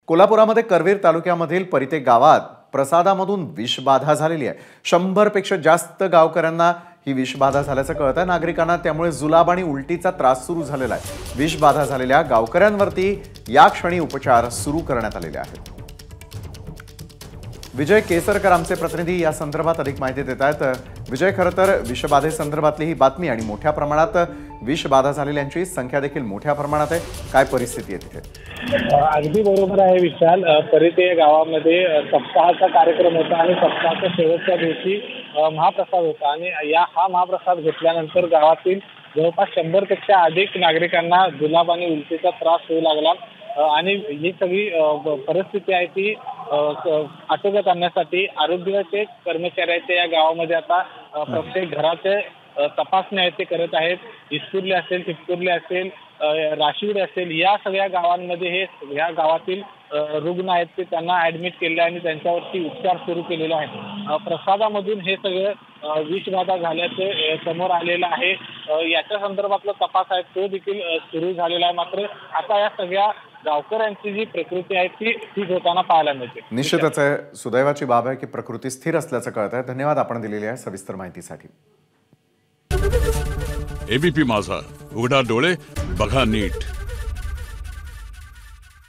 कोल्हापुरामध्ये करवीर तालुक्यामधील परिते गावात प्रसादामधून विषबाधा झालेली आहे। 100 पेक्षा जास्त गावकऱ्यांना ही विषबाधा झाल्याचं कळतंय। नागरिकांना त्यामुळे जुलाब आणि उलटीचा त्रास सुरू झालेला आहे। विषबाधा झालेल्या गावकऱ्यांवरती या क्षणी उपचार सुरू करण्यात आलेले आहेत। विजय केसरकर आमचे प्रतिनिधी या संदर्भात अधिक माहिती देत आहेत। विजय, खरं तर विषबाधेसंदर्भातली ही बातमी आणि मोठ्या प्रमाणात विषबाधा झालेल्यांची संख्या देखील मोठ्या प्रमाणात आहे। काय परिस्थिती आहे तिथे? अगदी बरोबर आहे विशाल। परिते गावामध्ये सप्ताहाचा कार्यक्रम होता आणि सप्ताहाच्या शेवटच्या दिवशी महाप्रसाद होता आणि हा महाप्रसाद घेतल्यानंतर गावातील जवळपास 100 पेक्षा अधिक नागरिकांना जुलाब आणि उलटीचा त्रास होऊ लागला आणि ही सगळी परिस्थिती आहे ती आटोक्यात आणण्यासाठी आरोग्याचे कर्मचाऱ्याचे या गावामध्ये आता प्रत्येक घराचे तपासणी आहे ते करत आहेत। इस्कुर्ले असेल, चितकुर्ले असेल, राशिवडे असेल, या सगळ्या गावांमध्ये ह्या गावातील रुग्ण आहेत ते त्यांना ऍडमिट केले आणि त्यांच्यावरती उपचार सुरू केलेले आहेत। प्रसादामधून हे सगळं विषबाधा झाल्याचे समोर आलेलं आहे। याच्या संदर्भातला तपास आहे तो देखील सुरू झालेला आहे। मात्र आता या सगळ्या गावकऱ्यांची जी प्रकृती आहे ती ठीक होताना पाहायला मिळते। निश्चितच आहे, सुदैवाची बाब आहे की प्रकृती स्थिर असल्याचं कळत आहे। धन्यवाद आपण दिलेली आहे सविस्तर माहितीसाठी। एबीपी माझा, उघडा डोळे बघा नीट।